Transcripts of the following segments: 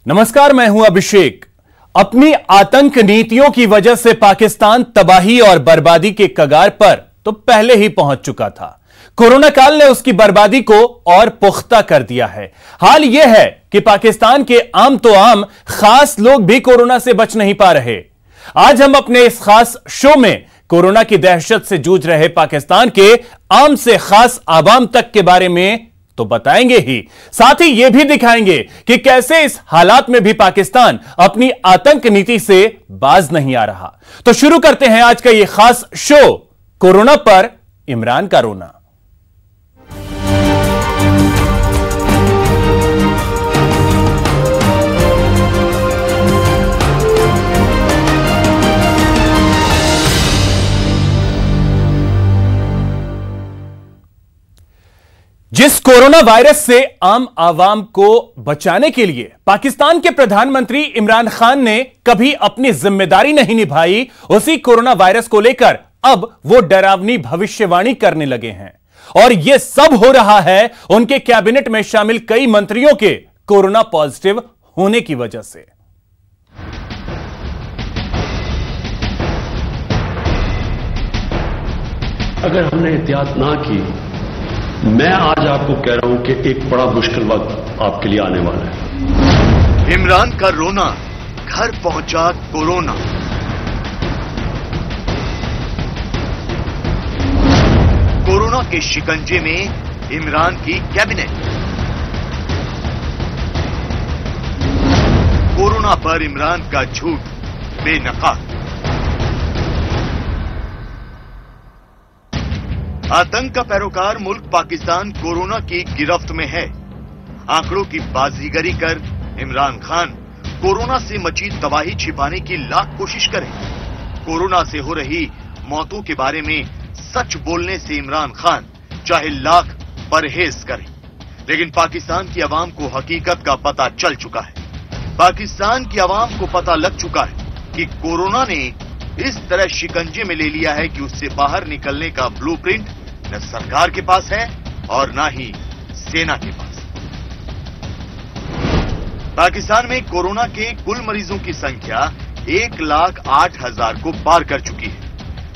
नमस्कार, मैं हूं अभिषेक। अपनी आतंक नीतियों की वजह से पाकिस्तान तबाही और बर्बादी के कगार पर तो पहले ही पहुंच चुका था। कोरोना काल ने उसकी बर्बादी को और पुख्ता कर दिया है। हाल यह है कि पाकिस्तान के आम तो आम खास लोग भी कोरोना से बच नहीं पा रहे। आज हम अपने इस खास शो में कोरोना की दहशत से जूझ रहे पाकिस्तान के आम से खास आवाम तक के बारे में तो बताएंगे ही, साथ ही यह भी दिखाएंगे कि कैसे इस हालात में भी पाकिस्तान अपनी आतंक नीति से बाज नहीं आ रहा। तो शुरू करते हैं आज का यह खास शो, कोरोना पर इमरान का रोना। जिस कोरोना वायरस से आम आवाम को बचाने के लिए पाकिस्तान के प्रधानमंत्री इमरान खान ने कभी अपनी जिम्मेदारी नहीं निभाई, उसी कोरोना वायरस को लेकर अब वो डरावनी भविष्यवाणी करने लगे हैं। और यह सब हो रहा है उनके कैबिनेट में शामिल कई मंत्रियों के कोरोना पॉजिटिव होने की वजह से। अगर हमने एहतियात ना की, मैं आज आपको कह रहा हूं कि एक बड़ा मुश्किल वक्त आपके लिए आने वाला है। इमरान का रोना, घर पहुंचा कोरोना। कोरोना के शिकंजे में इमरान की कैबिनेट। कोरोना पर इमरान का झूठ बेनकाब। आतंक का पैरोकार मुल्क पाकिस्तान कोरोना की गिरफ्त में है। आंकड़ों की बाजीगरी कर इमरान खान कोरोना से मची तबाही छिपाने की लाख कोशिश करें। कोरोना से हो रही मौतों के बारे में सच बोलने से इमरान खान चाहे लाख परहेज करें, लेकिन पाकिस्तान की आवाम को हकीकत का पता चल चुका है। पाकिस्तान की आवाम को पता लग चुका है कि कोरोना ने इस तरह शिकंजे में ले लिया है कि उससे बाहर निकलने का ब्लूप्रिंट न सरकार के पास है और न ही सेना के पास। पाकिस्तान में कोरोना के कुल मरीजों की संख्या 1,08,000 को पार कर चुकी है,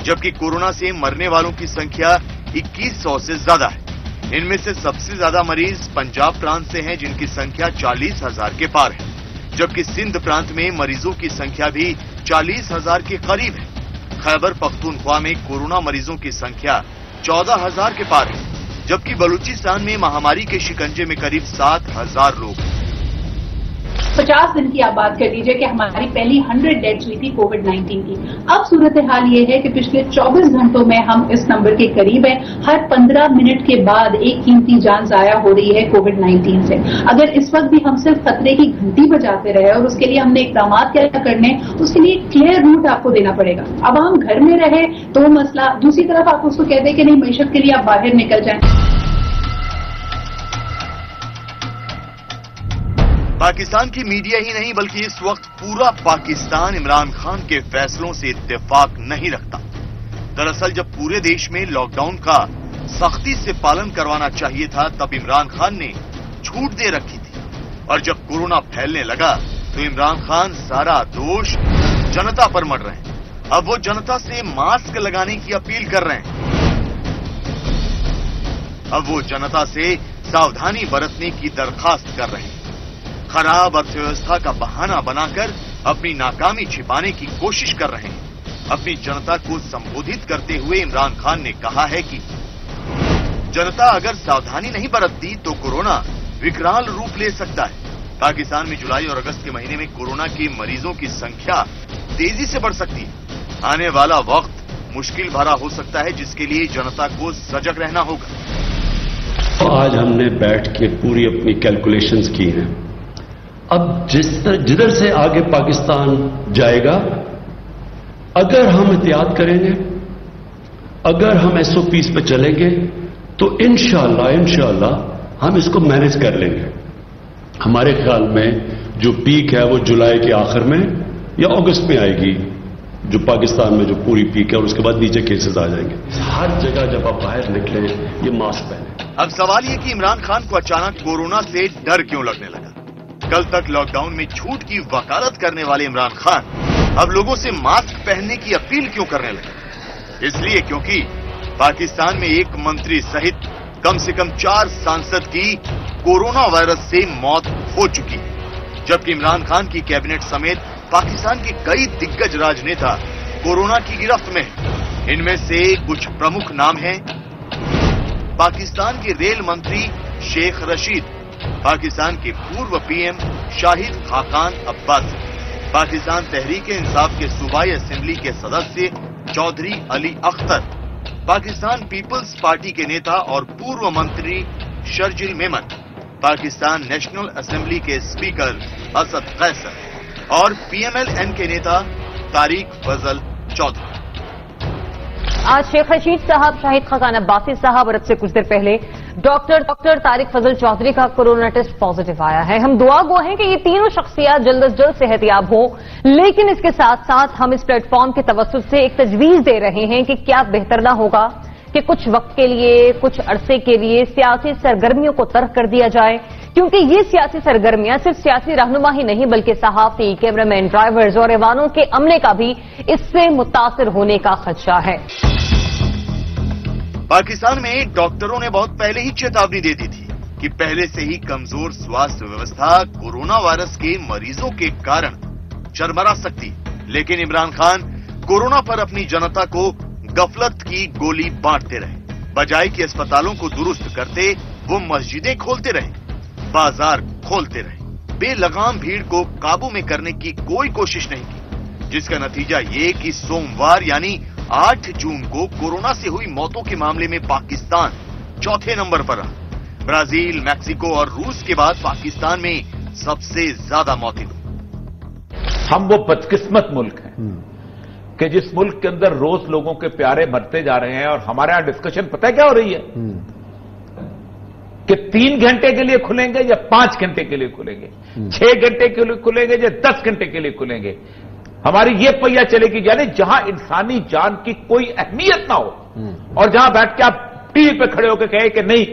जबकि कोरोना से मरने वालों की संख्या 2100 से ज्यादा है। इनमें से सबसे ज्यादा मरीज पंजाब प्रांत से हैं, जिनकी संख्या 40,000 के पार है, जबकि सिंध प्रांत में मरीजों की संख्या भी 40,000 के करीब है। खैबर पख्तूनख्वा में कोरोना मरीजों की संख्या 14,000 के पार है, जबकि बलूचिस्तान में महामारी के शिकंजे में करीब 7,000 लोग हैं। 50 दिन की आप बात कर लीजिए कि हमारी पहली 100 डेथ्स हुई थी कोविड-19 की। अब सूरत हाल ये है कि पिछले 24 घंटों में हम इस नंबर के करीब हैं। हर 15 मिनट के बाद एक कीमती जान जाया हो रही है कोविड-19 से। अगर इस वक्त भी हम सिर्फ खतरे की घंटी बजाते रहे और उसके लिए हमने इकदाम क्या करने, उसके लिए क्लियर रूट आपको देना पड़ेगा। अब हम घर में रहे तो मसला, दूसरी तरफ आप उसको कह दें कि नहीं मैशत के लिए आप बाहर निकल जाएं। पाकिस्तान की मीडिया ही नहीं बल्कि इस वक्त पूरा पाकिस्तान इमरान खान के फैसलों से इत्तेफाक नहीं रखता। दरअसल जब पूरे देश में लॉकडाउन का सख्ती से पालन करवाना चाहिए था, तब इमरान खान ने छूट दे रखी थी। और जब कोरोना फैलने लगा तो इमरान खान सारा दोष जनता पर मढ़ रहे हैं। अब वो जनता से मास्क लगाने की अपील कर रहे हैं। अब वो जनता से सावधानी बरतने की दरखास्त कर रहे हैं। खराब अर्थव्यवस्था का बहाना बनाकर अपनी नाकामी छिपाने की कोशिश कर रहे हैं। अपनी जनता को संबोधित करते हुए इमरान खान ने कहा है कि जनता अगर सावधानी नहीं बरतती तो कोरोना विकराल रूप ले सकता है। पाकिस्तान में जुलाई और अगस्त के महीने में कोरोना के मरीजों की संख्या तेजी से बढ़ सकती है। आने वाला वक्त मुश्किल भरा हो सकता है, जिसके लिए जनता को सजग रहना होगा। आज हमने बैठ के पूरी अपनी कैलकुलेशंस की हैं। अब जिधर से आगे पाकिस्तान जाएगा, अगर हम एहतियात करेंगे, अगर हम SOPs पे चलेंगे, तो इंशाअल्लाह हम इसको मैनेज कर लेंगे। हमारे ख्याल में जो पीक है वो जुलाई के आखिर में या अगस्त में आएगी, जो पाकिस्तान में जो पूरी पीक है, और उसके बाद नीचे केसेस आ जाएंगे। हर जगह जब आप बाहर निकले ये मास्क पहने। अब सवाल ये कि इमरान खान को अचानक कोरोना से डर क्यों लगने लगा। कल तक लॉकडाउन में छूट की वकालत करने वाले इमरान खान अब लोगों से मास्क पहनने की अपील क्यों करने लगे? इसलिए क्योंकि पाकिस्तान में एक मंत्री सहित कम से कम 4 सांसद की कोरोना वायरस से मौत हो चुकी है, जबकि इमरान खान की कैबिनेट समेत पाकिस्तान के कई दिग्गज राजनेता कोरोना की गिरफ्त में हैं। इनमें से कुछ प्रमुख नाम हैं: पाकिस्तान के रेल मंत्री शेख रशीद, पाकिस्तान के पूर्व पीएम शाहिद खाकान अब्बासी, पाकिस्तान तहरीक-ए-इंसाफ के सूबाई असेंबली के सदस्य चौधरी अली अख्तर, पाकिस्तान पीपल्स पार्टी के नेता और पूर्व मंत्री शर्जिल मेमन, पाकिस्तान नेशनल असेंबली के स्पीकर असद कैसर और पीएमएल-एन के नेता तारिक फजल चौधरी। आज शेख रशीद साहब, शाहिद खाकान अब्बासी साहब और अब से कुछ देर पहले डॉक्टर तारिक फजल चौधरी का कोरोना टेस्ट पॉजिटिव आया है। हम दुआ गो हैं कि ये तीनों शख्सियात जल्द अज जल्द सेहतियाब हो, लेकिन इसके साथ साथ हम इस प्लेटफॉर्म के तवस्सुत से एक तजवीज दे रहे हैं कि क्या बेहतर ना होगा कि कुछ वक्त के लिए, कुछ अरसे के लिए सियासी सरगर्मियों को तर्क कर दिया जाए, क्योंकि ये सियासी सरगर्मियां सिर्फ सियासी रहनुमा ही नहीं बल्कि सहाफी, कैमरामैन, ड्राइवर्स और ऐवानों के अमले का भी इससे मुतासिर होने का खदशा है। पाकिस्तान में डॉक्टरों ने बहुत पहले ही चेतावनी दे दी थी कि पहले से ही कमजोर स्वास्थ्य व्यवस्था कोरोना वायरस के मरीजों के कारण चरमरा सकती, लेकिन इमरान खान कोरोना पर अपनी जनता को गफलत की गोली बांटते रहे। बजाय कि अस्पतालों को दुरुस्त करते, वो मस्जिदें खोलते रहे, बाजार खोलते रहे, बेलगाम भीड़ को काबू में करने की कोई कोशिश नहीं की, जिसका नतीजा ये कि सोमवार यानी 8 जून को कोरोना से हुई मौतों के मामले में पाकिस्तान चौथे नंबर पर रहा। ब्राजील, मैक्सिको और रूस के बाद पाकिस्तान में सबसे ज्यादा मौतें हुई। हम वो बदकिस्मत मुल्क हैं कि जिस मुल्क के अंदर रोज लोगों के प्यारे मरते जा रहे हैं, और हमारे यहां डिस्कशन पता है क्या हो रही है कि 3 घंटे के लिए खुलेंगे या 5 घंटे के लिए खुलेंगे, 6 घंटे के लिए खुलेंगे या 10 घंटे के लिए खुलेंगे। हमारी ये पहिया चलेगी, यानी जहां इंसानी जान की कोई अहमियत ना हो और जहां बैठ के आप टीवी पे खड़े होकर कहे कि नहीं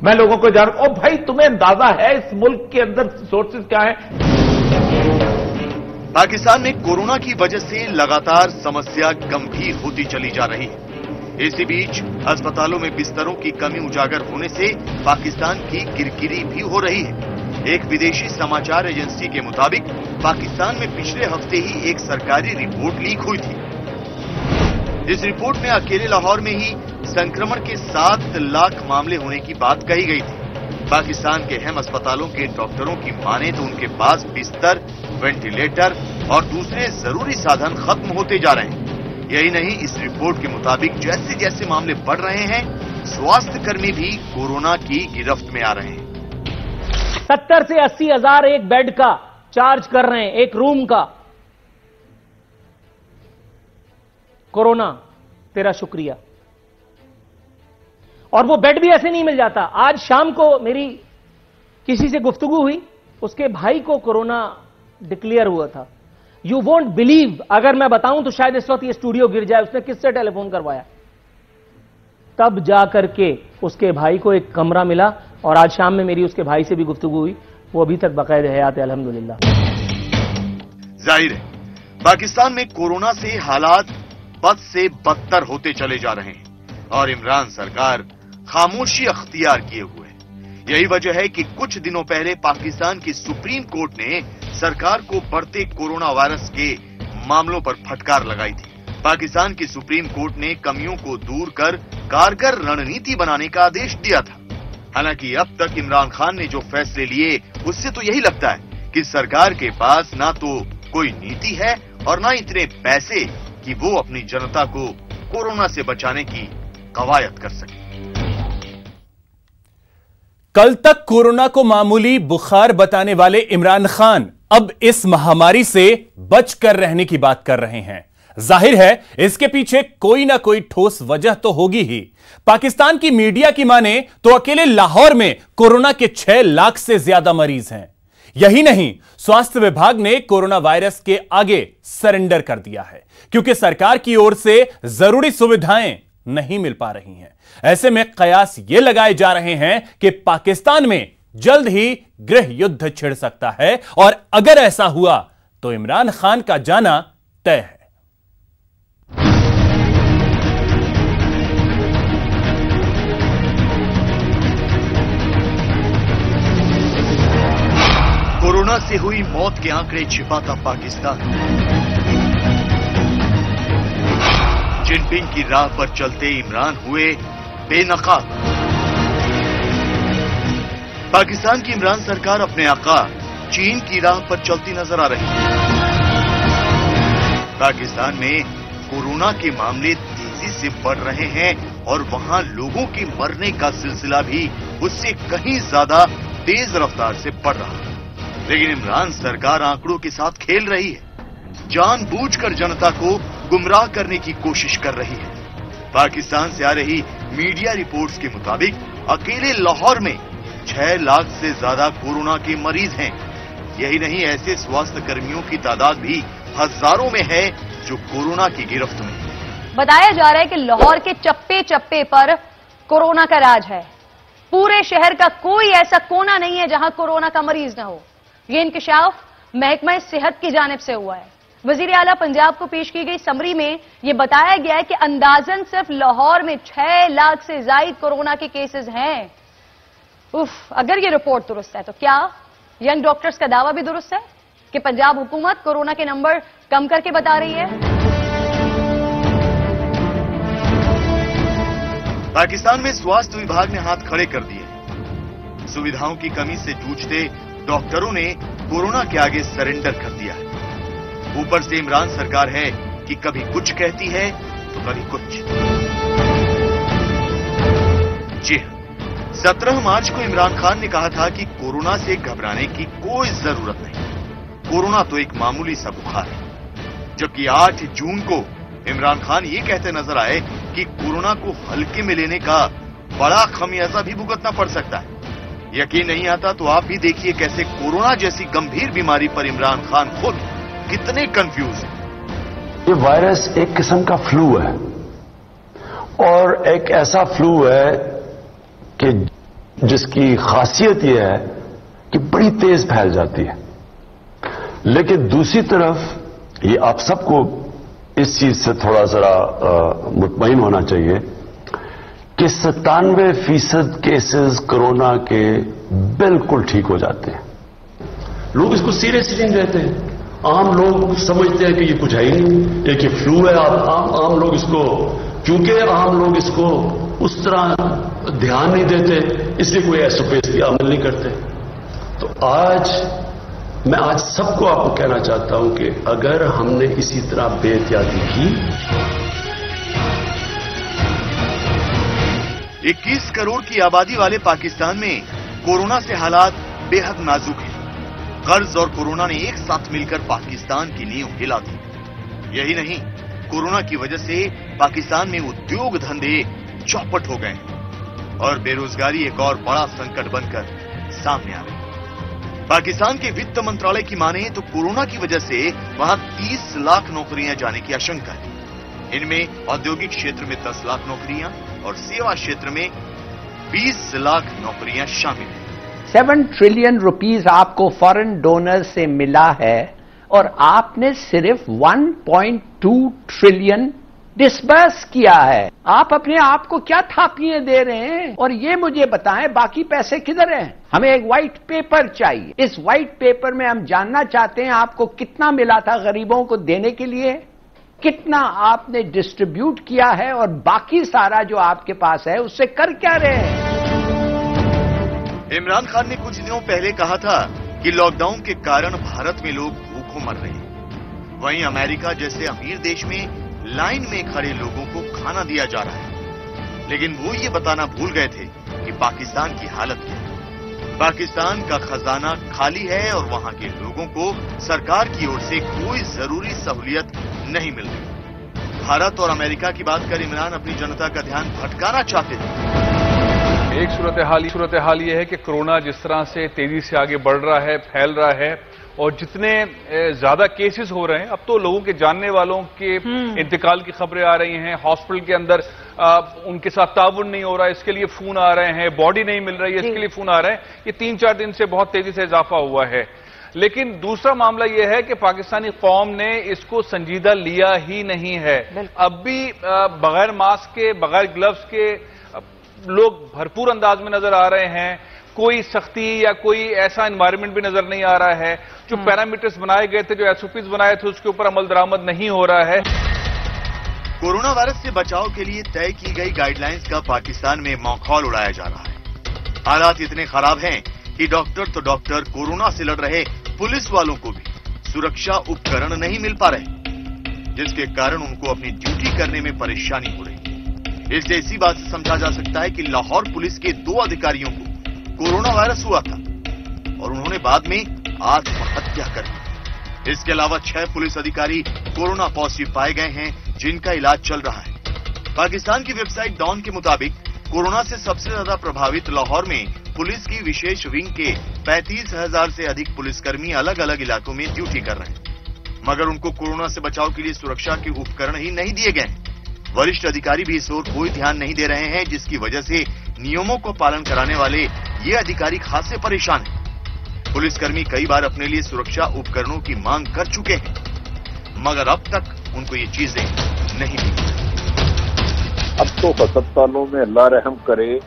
मैं लोगों को जान, ओ भाई तुम्हें अंदाजा है इस मुल्क के अंदर सोर्सेज क्या है? पाकिस्तान में कोरोना की वजह से लगातार समस्या गंभीर होती चली जा रही है। इसी बीच अस्पतालों में बिस्तरों की कमी उजागर होने से पाकिस्तान की किरकिरी भी हो रही है। एक विदेशी समाचार एजेंसी के मुताबिक पाकिस्तान में पिछले हफ्ते ही एक सरकारी रिपोर्ट लीक हुई थी। इस रिपोर्ट में अकेले लाहौर में ही संक्रमण के 7 लाख मामले होने की बात कही गई थी। पाकिस्तान के अहम अस्पतालों के डॉक्टरों की माने तो उनके पास बिस्तर, वेंटिलेटर और दूसरे जरूरी साधन खत्म होते जा रहे हैं। यही नहीं, इस रिपोर्ट के मुताबिक जैसे जैसे मामले बढ़ रहे हैं, स्वास्थ्य कर्मी भी कोरोना की गिरफ्त में आ रहे हैं। 70 से 80 हजार एक बेड का चार्ज कर रहे हैं, एक रूम का। कोरोना तेरा शुक्रिया। और वो बेड भी ऐसे नहीं मिल जाता। आज शाम को मेरी किसी से गुफ्तगू हुई, उसके भाई को कोरोना डिक्लेयर हुआ था। यू वोंट बिलीव, अगर मैं बताऊं तो शायद इस वक्त ये स्टूडियो गिर जाए। उसने किससे टेलीफोन करवाया, तब जाकर के उसके भाई को एक कमरा मिला। और आज शाम में मेरी उसके भाई से भी गुफ्तगू हुई, वो अभी तक बाकायदे हयात है अल्हम्दुलिल्लाह। जाहिर है पाकिस्तान में कोरोना से हालात बद से बदतर होते चले जा रहे हैं और इमरान सरकार खामोशी अख्तियार किए हुए है। यही वजह है कि कुछ दिनों पहले पाकिस्तान की सुप्रीम कोर्ट ने सरकार को बढ़ते कोरोना वायरस के मामलों पर फटकार लगाई थी। पाकिस्तान की सुप्रीम कोर्ट ने कमियों को दूर कर कारगर रणनीति बनाने का आदेश दिया था। हालांकि अब तक इमरान खान ने जो फैसले लिए, उससे तो यही लगता है कि सरकार के पास ना तो कोई नीति है और ना इतने पैसे कि वो अपनी जनता को कोरोना से बचाने की कवायद कर सके। कल तक कोरोना को मामूली बुखार बताने वाले इमरान खान अब इस महामारी से बचकर रहने की बात कर रहे हैं। जाहिर है इसके पीछे कोई ना कोई ठोस वजह तो होगी ही। पाकिस्तान की मीडिया की माने तो अकेले लाहौर में कोरोना के 6 लाख से ज्यादा मरीज हैं। यही नहीं, स्वास्थ्य विभाग ने कोरोना वायरस के आगे सरेंडर कर दिया है क्योंकि सरकार की ओर से जरूरी सुविधाएं नहीं मिल पा रही हैं। ऐसे में कयास ये लगाए जा रहे हैं कि पाकिस्तान में जल्द ही गृह युद्ध छिड़ सकता है और अगर ऐसा हुआ तो इमरान खान का जाना तय है। कोरोना से हुई मौत के आंकड़े छिपाता पाकिस्तान। जिनपिंग की राह पर चलते इमरान हुए बेनकाब। पाकिस्तान की इमरान सरकार अपने आका चीन की राह पर चलती नजर आ रही है। पाकिस्तान में कोरोना के मामले तेजी से बढ़ रहे हैं और वहां लोगों के मरने का सिलसिला भी उससे कहीं ज्यादा तेज रफ्तार से बढ़ रहा है। लेकिन इमरान सरकार आंकड़ों के साथ खेल रही है, जानबूझकर जनता को गुमराह करने की कोशिश कर रही है। पाकिस्तान से आ रही मीडिया रिपोर्ट्स के मुताबिक अकेले लाहौर में 6 लाख से ज्यादा कोरोना के मरीज हैं। यही नहीं, ऐसे स्वास्थ्य कर्मियों की तादाद भी हजारों में है जो कोरोना की गिरफ्त में है। बताया जा रहा है कि लाहौर के चप्पे चप्पे पर कोरोना का राज है। पूरे शहर का कोई ऐसा कोना नहीं है जहां कोरोना का मरीज न हो। ये इंकशाफ महकमा सेहत की जानिब से हुआ है। वजीर आला पंजाब को पेश की गई समरी में यह बताया गया है कि अंदाजन सिर्फ लाहौर में 6 लाख से ज्यादा कोरोना के केसेस हैं। अगर ये रिपोर्ट दुरुस्त है तो क्या यंग डॉक्टर्स का दावा भी दुरुस्त है कि पंजाब हुकूमत कोरोना के नंबर कम करके बता रही है? पाकिस्तान में स्वास्थ्य विभाग ने हाथ खड़े कर दिए। सुविधाओं की कमी से जूझते डॉक्टरों ने कोरोना के आगे सरेंडर कर दिया है। ऊपर से इमरान सरकार है कि कभी कुछ कहती है तो कभी कुछ। जी हां, 17 मार्च को इमरान खान ने कहा था कि कोरोना से घबराने की कोई जरूरत नहीं, कोरोना तो एक मामूली सा बुखार है। जबकि 8 जून को इमरान खान ये कहते नजर आए कि कोरोना को हल्के में लेने का बड़ा खमियाजा भी भुगतना पड़ सकता है। यकीन नहीं आता तो आप भी देखिए कैसे कोरोना जैसी गंभीर बीमारी पर इमरान खान खुद कितने कंफ्यूज हैं। ये वायरस एक किस्म का फ्लू है और एक ऐसा फ्लू है कि जिसकी खासियत यह है कि बड़ी तेज फैल जाती है। लेकिन दूसरी तरफ ये आप सबको इस चीज से थोड़ा जरा मुतमईन होना चाहिए कि 97% केसेस कोरोना के बिल्कुल ठीक हो जाते हैं। लोग इसको सीरियसली नहीं लेते हैं। आम लोग समझते हैं कि ये कुछ है ही नहीं, एक ये फ्लू है। आम लोग इसको, क्योंकि आम लोग इसको उस तरह ध्यान नहीं देते, इसलिए कोई एसओपी की अमल नहीं करते। तो मैं आज सबको आपको कहना चाहता हूं कि अगर हमने इसी तरह बेहतियाती की। 21 करोड़ की आबादी वाले पाकिस्तान में कोरोना से हालात बेहद नाजुक हैं। कर्ज और कोरोना ने एक साथ मिलकर पाकिस्तान की नींव हिला दी। यही नहीं, कोरोना की वजह से पाकिस्तान में उद्योग धंधे चौपट हो गए और बेरोजगारी एक और बड़ा संकट बनकर सामने आ गई। पाकिस्तान के वित्त मंत्रालय की माने तो कोरोना की वजह से वहां 30 लाख नौकरियां जाने की आशंका है। इनमें औद्योगिक क्षेत्र में 10 लाख नौकरियां और सेवा क्षेत्र में 20 लाख नौकरियां शामिल हैं। 7 ट्रिलियन रुपीस आपको फॉरेन डोनर से मिला है और आपने सिर्फ 1.2 ट्रिलियन डिस्बर्स किया है। आप अपने आप को क्या थापियां दे रहे हैं? और ये मुझे बताएं बाकी पैसे किधर हैं? हमें एक व्हाइट पेपर चाहिए। इस व्हाइट पेपर में हम जानना चाहते हैं आपको कितना मिला था गरीबों को देने के लिए, कितना आपने डिस्ट्रीब्यूट किया है और बाकी सारा जो आपके पास है उससे कर क्या रहे हैं? इमरान खान ने कुछ दिनों पहले कहा था कि लॉकडाउन के कारण भारत में लोग भूखों मर रहे हैं। वहीं अमेरिका जैसे अमीर देश में लाइन में खड़े लोगों को खाना दिया जा रहा है। लेकिन वो ये बताना भूल गए थे कि पाकिस्तान की हालत क्या है। पाकिस्तान का खजाना खाली है और वहां के लोगों को सरकार की ओर से कोई जरूरी सहूलियत नहीं मिल रही। भारत और अमेरिका की बात कर इमरान अपनी जनता का ध्यान भटकाना चाहते थे। एक सूरत हाल ये है कि कोरोना जिस तरह से तेजी से आगे बढ़ रहा है, फैल रहा है और जितने ज्यादा केसेस हो रहे हैं, अब तो लोगों के जानने वालों के इंतकाल की खबरें आ रही हैं। हॉस्पिटल के अंदर उनके साथ ताउन नहीं हो रहा है, इसके लिए फोन आ रहे हैं। बॉडी नहीं मिल रही है, इसके लिए फोन आ रहे हैं। ये 3-4 दिन से बहुत तेजी से इजाफा हुआ है। लेकिन दूसरा मामला यह है कि पाकिस्तानी कौम ने इसको संजीदा लिया ही नहीं है। अब भी बगैर मास्क के, बगैर ग्लव्स के लोग भरपूर अंदाज में नजर आ रहे हैं। कोई सख्ती या कोई ऐसा एनवायरनमेंट भी नजर नहीं आ रहा है। जो पैरामीटर्स बनाए गए थे, जो एसओपीज बनाए थे, उसके ऊपर अमल दरामद नहीं हो रहा है। कोरोना वायरस से बचाव के लिए तय की गई गाइडलाइंस का पाकिस्तान में मखौल उड़ाया जा रहा है। हालात इतने खराब हैं कि डॉक्टर तो डॉक्टर, कोरोना से लड़ रहे पुलिस वालों को भी सुरक्षा उपकरण नहीं मिल पा रहे, जिसके कारण उनको अपनी ड्यूटी करने में परेशानी हो रही है। इससे इसी बात से समझा जा सकता है कि लाहौर पुलिस के 2 अधिकारियों को कोरोना वायरस हुआ था और उन्होंने बाद में आत्महत्या कर ली। इसके अलावा 6 पुलिस अधिकारी कोरोना पॉजिटिव पाए गए हैं, जिनका इलाज चल रहा है। पाकिस्तान की वेबसाइट डॉन के मुताबिक कोरोना से सबसे ज्यादा प्रभावित लाहौर में पुलिस की विशेष विंग के 35,000 से अधिक पुलिसकर्मी अलग अलग इलाकों में ड्यूटी कर रहे हैं, मगर उनको कोरोना से बचाव के लिए सुरक्षा के उपकरण ही नहीं दिए गए। वरिष्ठ अधिकारी भी इस ओर कोई ध्यान नहीं दे रहे हैं, जिसकी वजह से नियमों को पालन कराने वाले ये अधिकारी खासे परेशान हैं। पुलिसकर्मी कई बार अपने लिए सुरक्षा उपकरणों की मांग कर चुके हैं, मगर अब तक उनको ये चीजें नहीं मिली। अब तो अस्पतालों में अल्लाह रहम करे,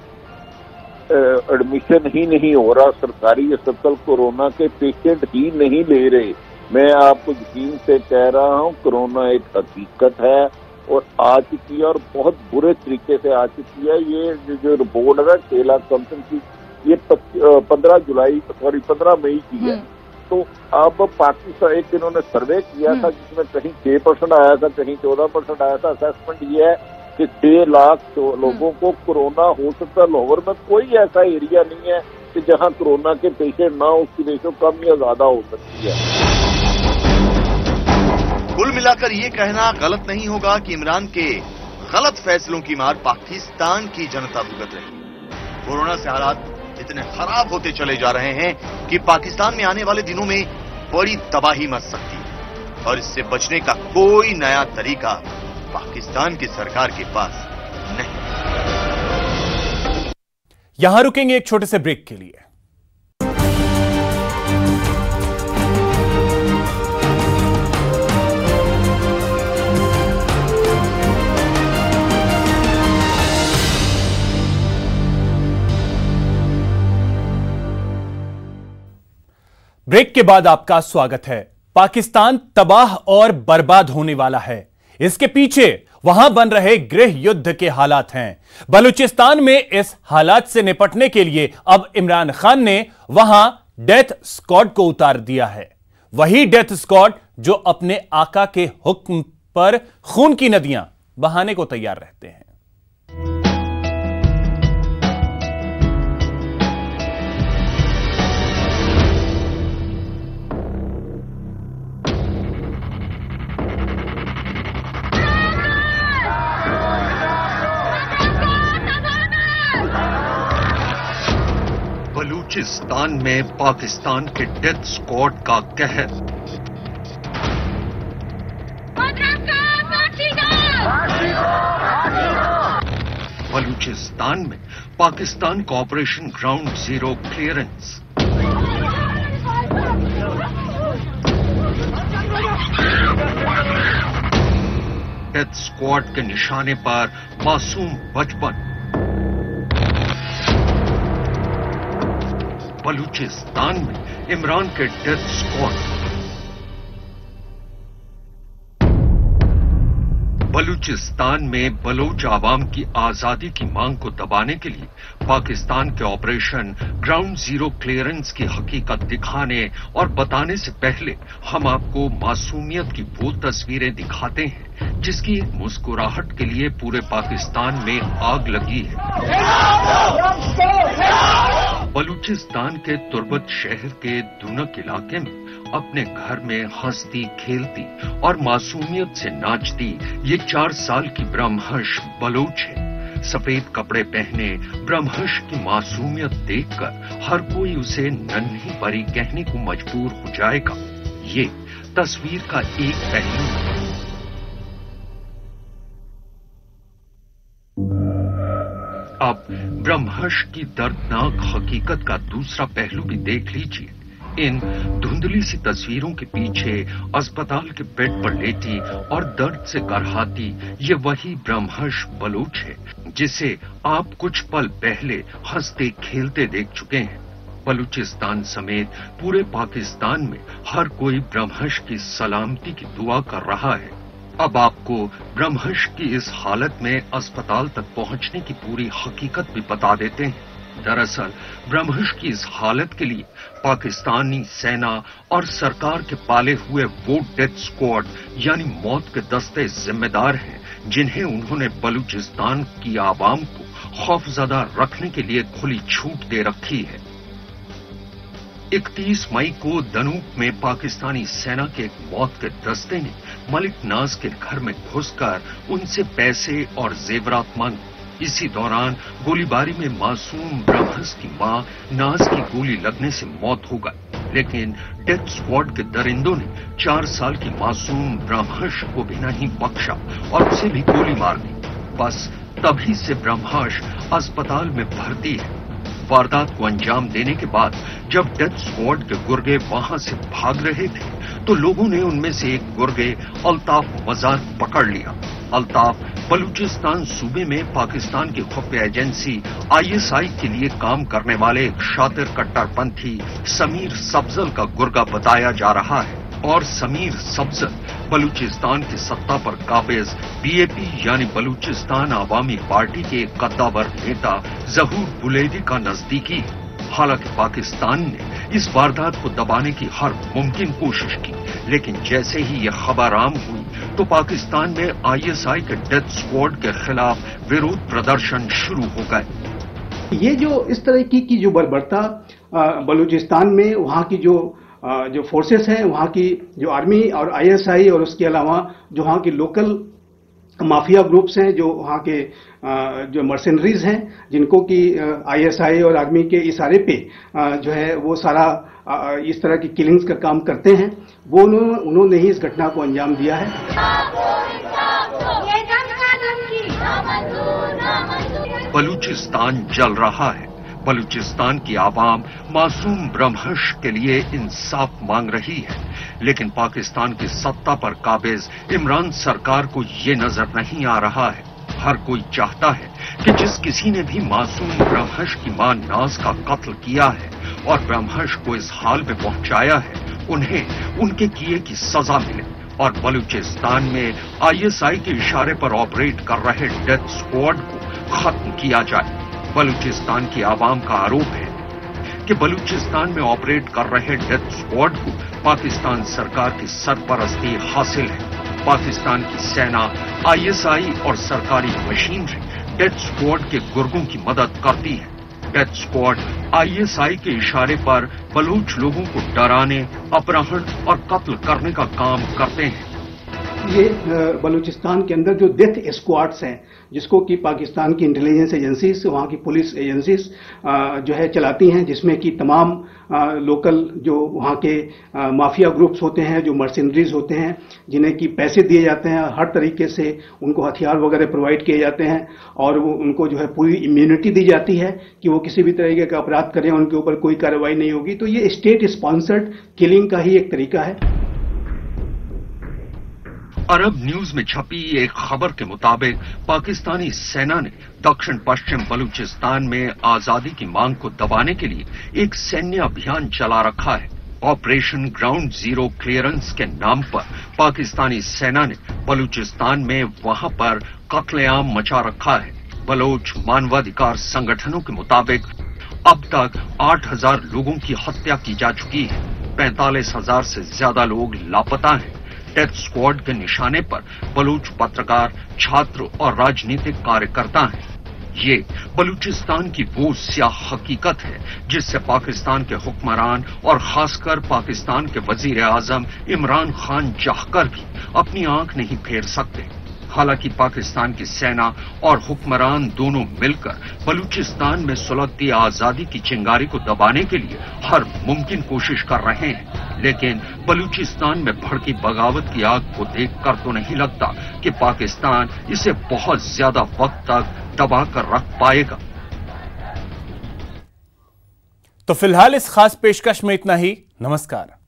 एडमिशन ही नहीं हो रहा। सरकारी अस्पताल कोरोना के पेशेंट ही नहीं ले रहे। मैं आपको यकीन से कह रहा हूं, कोरोना एक हकीकत है और आ चुकी है और बहुत बुरे तरीके से आ चुकी है। ये जो रिपोर्ट है 6 लाख समथिंग की, ये 15 मई की है। तो अब पाकिस्तान एक इन्होंने सर्वे किया था जिसमें कहीं 6% आया था, कहीं 14% आया था। असेसमेंट ये है कि 6 लाख लोगों को कोरोना हो सकता है। लाहौर में कोई ऐसा एरिया नहीं है कि जहां कोरोना के पेशेंट ना हो, उसकी रेशो कम या ज्यादा हो सकती है। कुल मिलाकर ये कहना गलत नहीं होगा कि इमरान के गलत फैसलों की मार पाकिस्तान की जनता भुगत रही है। कोरोना से हालात इतने खराब होते चले जा रहे हैं कि पाकिस्तान में आने वाले दिनों में बड़ी तबाही मच सकती है और इससे बचने का कोई नया तरीका पाकिस्तान की सरकार के पास नहीं। यहां रुकेंगे एक छोटे से ब्रेक के लिए। ब्रेक के बाद आपका स्वागत है। पाकिस्तान तबाह और बर्बाद होने वाला है। इसके पीछे वहां बन रहे गृह युद्ध के हालात हैं। बलूचिस्तान में इस हालात से निपटने के लिए अब इमरान खान ने वहां डेथ स्क्वाड को उतार दिया है। वही डेथ स्क्वाड जो अपने आका के हुक्म पर खून की नदियां बहाने को तैयार रहते हैं। बलूचिस्तान में पाकिस्तान के डेथ स्क्वाड का कहर। बलूचिस्तान में पाकिस्तान का operation ground zero clearance. Death squad के निशाने पर मासूम बचपन। बलूचिस्तान में इमरान के डेथ स्क्वाड। बलूचिस्तान में बलोच आवाम की आजादी की मांग को दबाने के लिए पाकिस्तान के ऑपरेशन ग्राउंड जीरो क्लियरेंस की हकीकत दिखाने और बताने से पहले हम आपको मासूमियत की वो तस्वीरें दिखाते हैं जिसकी मुस्कुराहट के लिए पूरे पाकिस्तान में आग लगी है। बलूचिस्तान के तुर्बत शहर के दुनक इलाके में अपने घर में हंसती खेलती और मासूमियत से नाचती ये 4 साल की ब्रह्महर्ष बलोच है। सफेद कपड़े पहने ब्रह्मर्ष की मासूमियत देखकर हर कोई उसे नन्ही परी कहने को मजबूर हो जाएगा। ये तस्वीर का एक पहलू है। अब ब्रह्मर्ष की दर्दनाक हकीकत का दूसरा पहलू भी देख लीजिए। इन धुंधली सी तस्वीरों के पीछे अस्पताल के बेड पर लेटी और दर्द से करहाती ये वही ब्रह्मर्ष बलूच है जिसे आप कुछ पल पहले हंसते खेलते देख चुके हैं। बलूचिस्तान समेत पूरे पाकिस्तान में हर कोई ब्रह्मर्ष की सलामती की दुआ कर रहा है। अब आपको ब्रह्मर्ष की इस हालत में अस्पताल तक पहुंचने की पूरी हकीकत भी बता देते हैं। दरअसल ब्रह्मर्ष की इस हालत के लिए पाकिस्तानी सेना और सरकार के पाले हुए वो डेथ स्क्वाड यानी मौत के दस्ते जिम्मेदार हैं जिन्हें उन्होंने बलूचिस्तान की आवाम को खौफजदा रखने के लिए खुली छूट दे रखी है। 31 मई को दनूब में पाकिस्तानी सेना के एक मौत के दस्ते ने मलिक नाज के घर में घुसकर उनसे पैसे और जेवरात मांगे। इसी दौरान गोलीबारी में मासूम ब्रह्मर्ष की मां नाज की गोली लगने से मौत हो गई, लेकिन डेथ स्क्वाड के दरिंदों ने 4 साल की मासूम ब्रह्मर्ष को भी नहीं बख्शा और उसे भी गोली मार दी। बस तभी से ब्रह्मर्ष अस्पताल में भर्ती है। वारदात को अंजाम देने के बाद जब डेथ स्क्वाड के गुर्गे वहां से भाग रहे थे तो लोगों ने उनमें से एक गुर्गे अल्ताफ मजार पकड़ लिया। अल्ताफ बलूचिस्तान सूबे में पाकिस्तान की खुफिया एजेंसी ISI के लिए काम करने वाले एक शातिर कट्टरपंथी समीर सब्जल का गुर्गा बताया जा रहा है और समीर सब्जल बलूचिस्तान की सत्ता पर काबिज BAP यानी बलूचिस्तान आवामी पार्टी के एक कद्दावर नेता जहूर बुलेदी का नजदीकी है। हालांकि पाकिस्तान ने इस वारदात को दबाने की हर मुमकिन कोशिश की, लेकिन जैसे ही यह खबर आम हुई तो पाकिस्तान में ISI के डेथ स्क्वाड के खिलाफ विरोध प्रदर्शन शुरू हो गए। ये जो इस तरह की जो बर्बरता बलूचिस्तान में वहां की जो फोर्सेस हैं, वहां की जो आर्मी और ISI और उसके अलावा जो वहां की लोकल माफिया ग्रुप्स हैं, जो वहां के जो मर्सेनरीज हैं जिनको कि ISI और आर्मी के इशारे पे जो है वो सारा इस तरह की किलिंग्स का काम करते हैं, वो उन्होंने ही इस घटना को अंजाम दिया है। बलूचिस्तान जल रहा है। बलूचिस्तान की आवाम मासूम ब्रह्मर्ष के लिए इंसाफ मांग रही है, लेकिन पाकिस्तान की सत्ता पर काबिज इमरान सरकार को ये नजर नहीं आ रहा है। हर कोई चाहता है कि जिस किसी ने भी मासूम ब्रह्मर्ष की मां नाज का कत्ल किया है और ब्रह्मर्ष को इस हाल में पहुंचाया है, उन्हें उनके किए की सजा मिले और बलूचिस्तान में ISI के इशारे पर ऑपरेट कर रहे डेथ स्क्वाड को खत्म किया जाए। बलूचिस्तान की आवाम का आरोप है कि बलूचिस्तान में ऑपरेट कर रहे डेथ स्क्वाड को पाकिस्तान सरकार की सरपरस्ती हासिल है। पाकिस्तान की सेना, ISI और सरकारी मशीनरी डेथ स्क्वाड के गुर्गों की मदद करती है। डेथ स्क्वाड ISI के इशारे पर बलूच लोगों को डराने, अपहरण और कत्ल करने का काम करते हैं। ये बलूचिस्तान के अंदर जो डेथ स्क्वाड्स हैं, जिसको कि पाकिस्तान की इंटेलिजेंस एजेंसीज, वहाँ की पुलिस एजेंसीज जो है चलाती हैं, जिसमें कि तमाम लोकल जो वहाँ के माफिया ग्रुप्स होते हैं, जो मर्सेनरीज होते हैं, जिन्हें कि पैसे दिए जाते हैं, हर तरीके से उनको हथियार वगैरह प्रोवाइड किए जाते हैं और वो उनको जो है पूरी इम्यूनिटी दी जाती है कि वो किसी भी तरीके का अपराध करें, उनके ऊपर कोई कार्रवाई नहीं होगी। तो ये स्टेट स्पॉन्सर्ड किलिंग का ही एक तरीका है। अरब न्यूज में छपी एक खबर के मुताबिक पाकिस्तानी सेना ने दक्षिण पश्चिम बलूचिस्तान में आजादी की मांग को दबाने के लिए एक सैन्य अभियान चला रखा है। ऑपरेशन ग्राउंड जीरो क्लियरेंस के नाम पर पाकिस्तानी सेना ने बलूचिस्तान में वहां पर कत्लेआम मचा रखा है। बलोच मानवाधिकार संगठनों के मुताबिक अब तक 8,000 लोगों की हत्या की जा चुकी है। 45,000 से ज्यादा लोग लापता हैं। डेथ स्क्वाड के निशाने पर बलूच पत्रकार, छात्र और राजनीतिक कार्यकर्ता हैं। ये बलूचिस्तान की वो स्याह हकीकत है जिससे पाकिस्तान के हुक्मरान और खासकर पाकिस्तान के वजीर आजम इमरान खान चाहकर भी अपनी आंख नहीं फेर सकते। हालांकि पाकिस्तान की सेना और हुक्मरान दोनों मिलकर बलूचिस्तान में सुलगती आजादी की चिंगारी को दबाने के लिए हर मुमकिन कोशिश कर रहे हैं, लेकिन बलूचिस्तान में भड़की बगावत की आग को देखकर तो नहीं लगता कि पाकिस्तान इसे बहुत ज्यादा वक्त तक दबा कर रख पाएगा। तो फिलहाल इस खास पेशकश में इतना ही। नमस्कार।